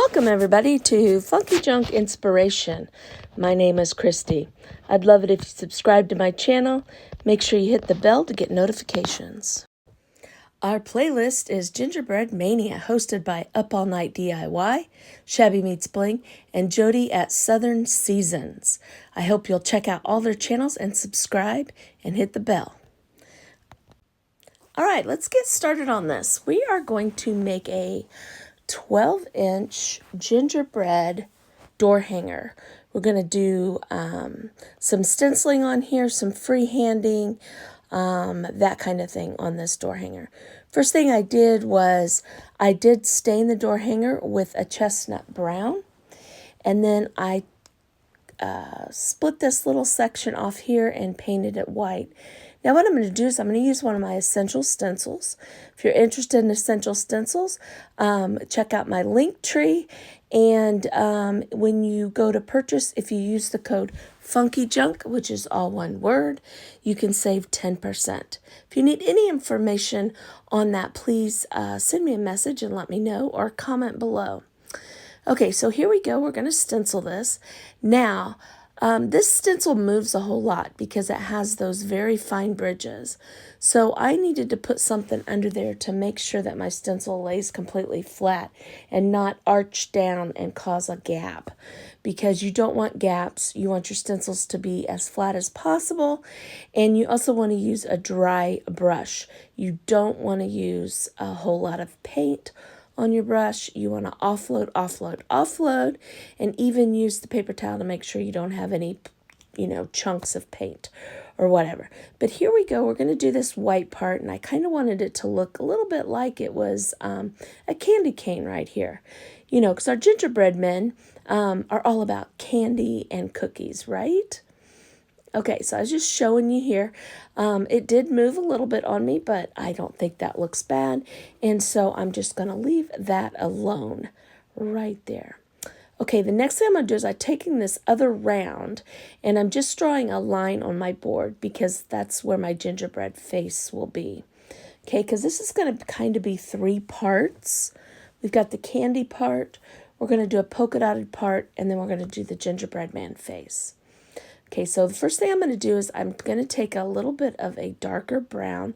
Welcome everybody to Funky Junk Inspiration. My name is Christy. I'd love it if you subscribe to my channel. Make sure you hit the bell to get notifications. Our playlist is Gingerbread Mania, hosted by Up All Night DIY, Shabby Meets Bling, and Jody at Southern Seasons. I hope you'll check out all their channels and subscribe and hit the bell. All right, let's get started on this. We are going to make a 12-inch gingerbread door hanger. We're going to do some stenciling on here, some freehanding, that kind of thing on this door hanger. First thing I did was I did stain the door hanger with a chestnut brown, and then I split this little section off here and painted it white. Now what I'm going to do is I'm going to use one of my essential stencils. If you're interested in essential stencils, check out my link tree. And when you go to purchase, if you use the code FUNKYJUNK, which is all one word, you can save 10%. If you need any information on that, please send me a message and let me know, or comment below. Okay, so here we go. We're going to stencil this. Now, this stencil moves a whole lot because it has those very fine bridges. So I needed to put something under there to make sure that my stencil lays completely flat and not arch down and cause a gap, because you don't want gaps. You want your stencils to be as flat as possible, and you also want to use a dry brush. You don't want to use a whole lot of paint on your brush. You want to offload, and even use the paper towel to make sure you don't have any, chunks of paint or whatever. But here we go. We're going to do this white part, and I kind of wanted it to look a little bit like it was a candy cane right here. Because our gingerbread men are all about candy and cookies, right? Okay, so I was just showing you here. It did move a little bit on me, but I don't think that looks bad. And so I'm just going to leave that alone right there. Okay, the next thing I'm going to do is I'm taking this other round, and I'm just drawing a line on my board because that's where my gingerbread face will be. Okay, because this is going to kind of be 3 parts. We've got the candy part, we're going to do a polka dotted part, and then we're going to do the gingerbread man face. Okay, so the first thing I'm going to do is I'm going to take a little bit of a darker brown.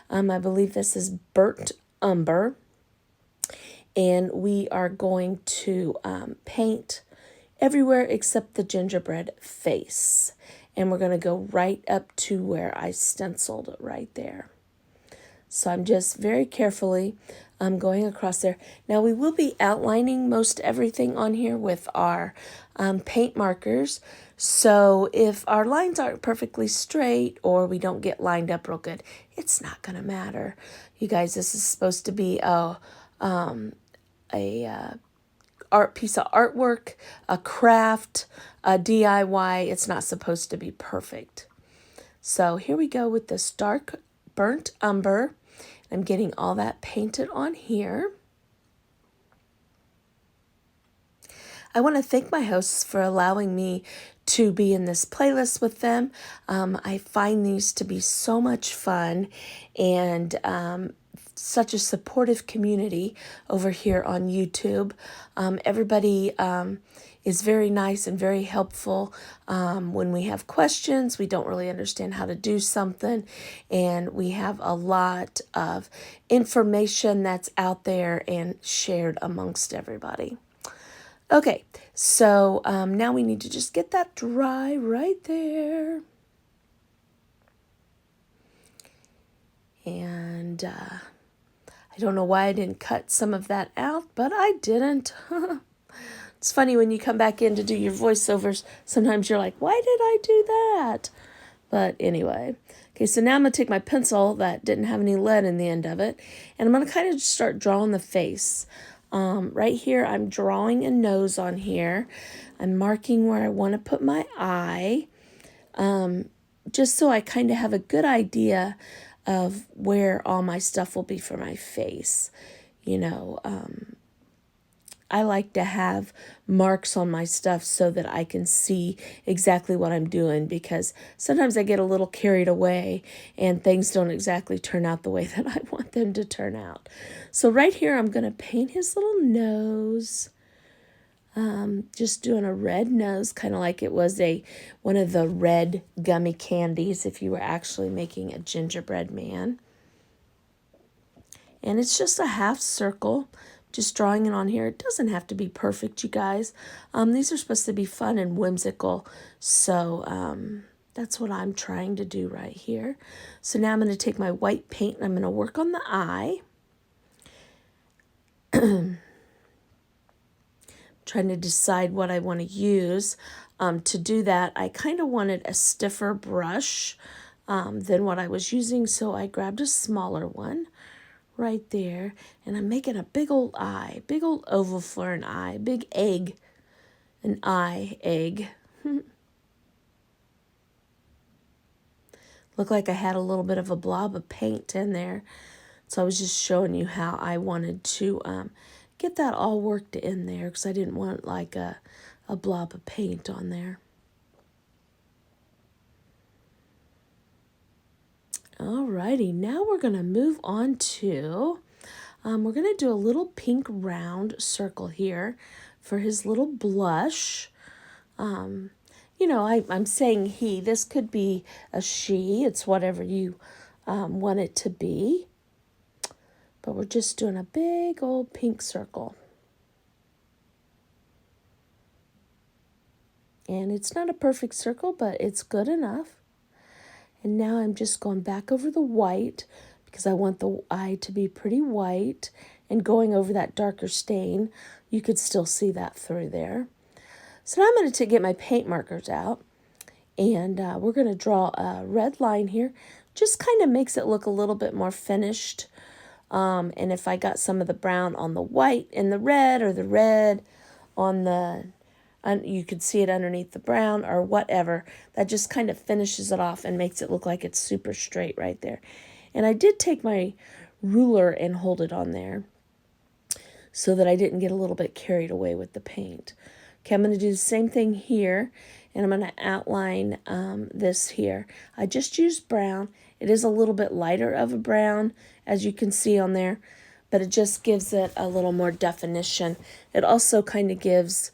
I believe this is burnt umber. And we are going to paint everywhere except the gingerbread face. And we're going to go right up to where I stenciled right there. So I'm just very carefully going across there. Now we will be outlining most everything on here with our paint markers. So if our lines aren't perfectly straight or we don't get lined up real good, it's not going to matter. You guys, this is supposed to be a art piece of artwork, a craft, a DIY. It's not supposed to be perfect. So here we go with this dark burnt umber. I'm getting all that painted on here. I want to thank my hosts for allowing me to be in this playlist with them. I find these to be so much fun, and such a supportive community over here on YouTube. Everybody is very nice and very helpful. When we have questions, we don't really understand how to do something, and we have a lot of information that's out there and shared amongst everybody. Okay, so now we need to just get that dry right there. And I don't know why I didn't cut some of that out, but I didn't. It's funny when you come back in to do your voiceovers, sometimes you're like, why did I do that? But anyway, okay, so now I'm going to take my pencil that didn't have any lead in the end of it, and I'm going to kind of just start drawing the face. Right here, I'm drawing a nose on here. I'm marking where I want to put my eye, just so I kind of have a good idea of where all my stuff will be for my face. I like to have marks on my stuff so that I can see exactly what I'm doing, because sometimes I get a little carried away and things don't exactly turn out the way that I want them to turn out. So right here, I'm going to paint his little nose Just doing a red nose, kind of like it was one of the red gummy candies if you were actually making a gingerbread man. And it's just a half circle, just drawing it on here. It doesn't have to be perfect, you guys. These are supposed to be fun and whimsical, so that's what I'm trying to do right here. So now I'm going to take my white paint and I'm going to work on the eye. Trying to decide what I want to use. To do that, I kind of wanted a stiffer brush than what I was using, so I grabbed a smaller one right there, and I'm making a big old eye, big old oval for an eye, big egg, an eye egg. Looked like I had a little bit of a blob of paint in there, so I was just showing you how I wanted to get that all worked in there, because I didn't want like a blob of paint on there. Alrighty, now we're going to move on to, we're going to do a little pink round circle here for his little blush. You know, I'm saying he, this could be a she, it's whatever you want it to be. But we're just doing a big old pink circle. And it's not a perfect circle, but it's good enough. And now I'm just going back over the white because I want the eye to be pretty white, and going over that darker stain. You could still see that through there. So now I'm going to get my paint markers out, and we're going to draw a red line here. Just kind of makes it look a little bit more finished. And if I got some of the brown on the white and the red, or the red on the, you could see it underneath the brown or whatever, that just kind of finishes it off and makes it look like it's super straight right there. And I did take my ruler and hold it on there so that I didn't get a little bit carried away with the paint. Okay, I'm going to do the same thing here, and I'm going to outline this here. I just used brown. It is a little bit lighter of a brown, as you can see on there, but it just gives it a little more definition. It also kind of gives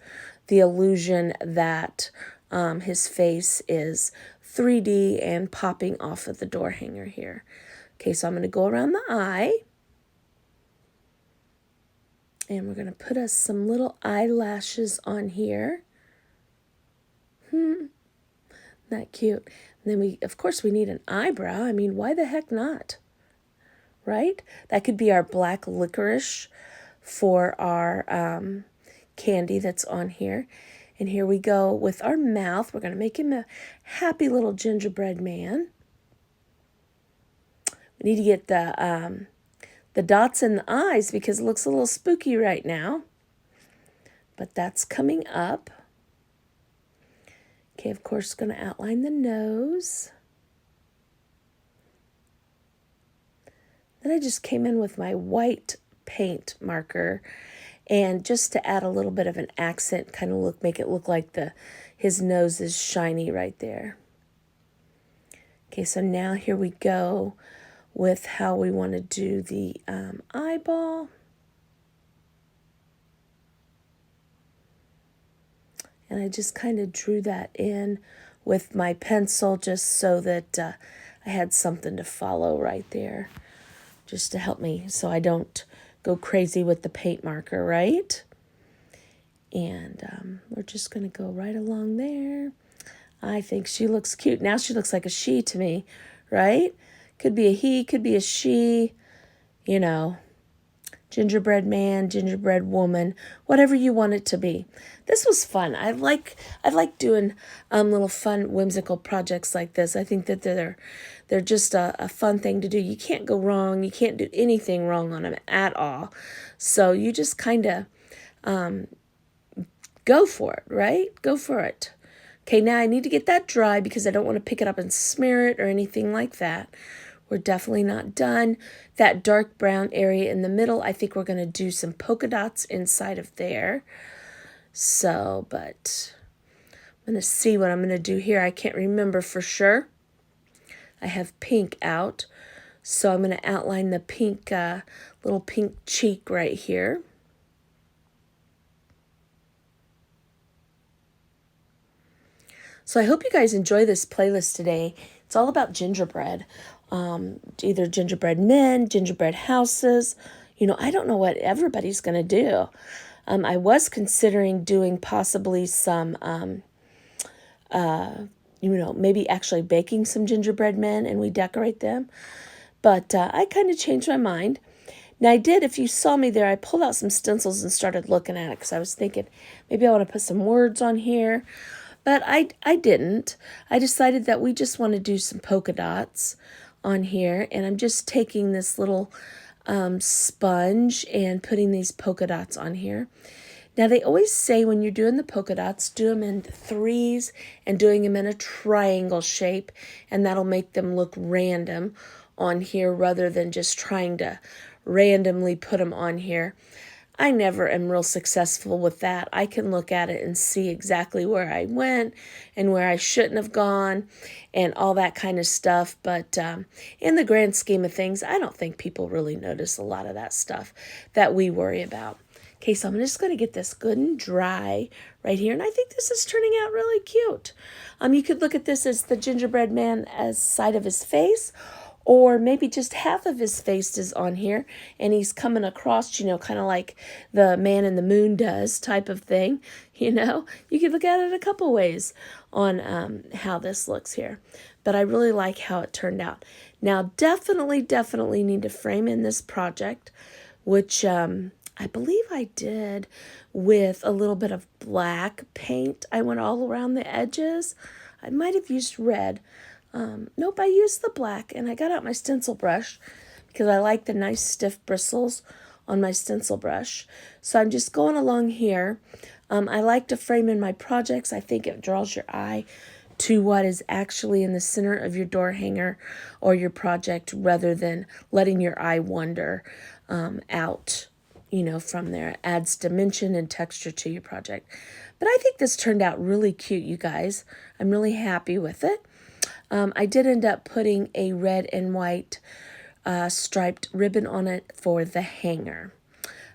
the illusion that his face is 3D and popping off of the door hanger here. Okay, so I'm going to go around the eye. And we're going to put us some little eyelashes on here. Not cute. And then of course, we need an eyebrow. I mean, why the heck not? Right? That could be our black licorice for our candy that's on here. And here we go with our mouth. We're going to make him a happy little gingerbread man. We need to get the dots in the eyes because it looks a little spooky right now. But that's coming up. Okay, of course, going to outline the nose. Then I just came in with my white paint marker, and just to add a little bit of an accent, kind of make it look like his nose is shiny right there. Okay, so now here we go with how we want to do the eyeball. And I just kind of drew that in with my pencil just so that I had something to follow right there, just to help me so I don't go crazy with the paint marker, right? And we're just going to go right along there. I think she looks cute. Now she looks like a she to me, right? Could be a he, could be a she, you know. Gingerbread man, gingerbread woman, whatever you want it to be. This was fun. I like doing little fun, whimsical projects like this. I think that they're just a fun thing to do. You can't go wrong. You can't do anything wrong on them at all. So you just kind of go for it, right? Go for it. Okay, now I need to get that dry because I don't want to pick it up and smear it or anything like that. We're definitely not done. That dark brown area in the middle, I think we're going to do some polka dots inside of there. So, but I'm going to see what I'm going to do here. I can't remember for sure. I have pink out. So I'm going to outline the pink, little pink cheek right here. So I hope you guys enjoy this playlist today. It's all about gingerbread, either gingerbread men, gingerbread houses. I don't know what everybody's going to do. I was considering doing possibly some, maybe actually baking some gingerbread men and we decorate them. But I kind of changed my mind. Now I did, if you saw me there, I pulled out some stencils and started looking at it because I was thinking maybe I want to put some words on here. But I didn't. I decided that we just want to do some polka dots on here. And I'm just taking this little sponge and putting these polka dots on here. Now, they always say when you're doing the polka dots, do them in threes and doing them in a triangle shape, and that'll make them look random on here rather than just trying to randomly put them on here. I never am real successful with that. I can look at it and see exactly where I went and where I shouldn't have gone and all that kind of stuff. But in the grand scheme of things, I don't think people really notice a lot of that stuff that we worry about. Okay, so I'm just going to get this good and dry right here. And I think this is turning out really cute. You could look at this as the gingerbread man as side of his face, or maybe just half of his face is on here and he's coming across, kind of like the man in the moon does type of thing. You could look at it a couple ways on how this looks here. But I really like how it turned out. Now, definitely need to frame in this project, which I believe I did with a little bit of black paint. I went all around the edges. I might have used red. Nope, I used the black, and I got out my stencil brush because I like the nice stiff bristles on my stencil brush. So I'm just going along here. I like to frame in my projects. I think it draws your eye to what is actually in the center of your door hanger or your project rather than letting your eye wander out, from there. It adds dimension and texture to your project. But I think this turned out really cute, you guys. I'm really happy with it. I did end up putting a red and white striped ribbon on it for the hanger.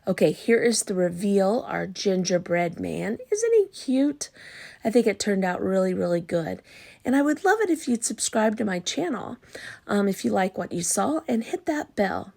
Okay, here is the reveal, our gingerbread man. Isn't he cute? I think it turned out really good. And I would love it if you'd subscribe to my channel if you like what you saw and hit that bell.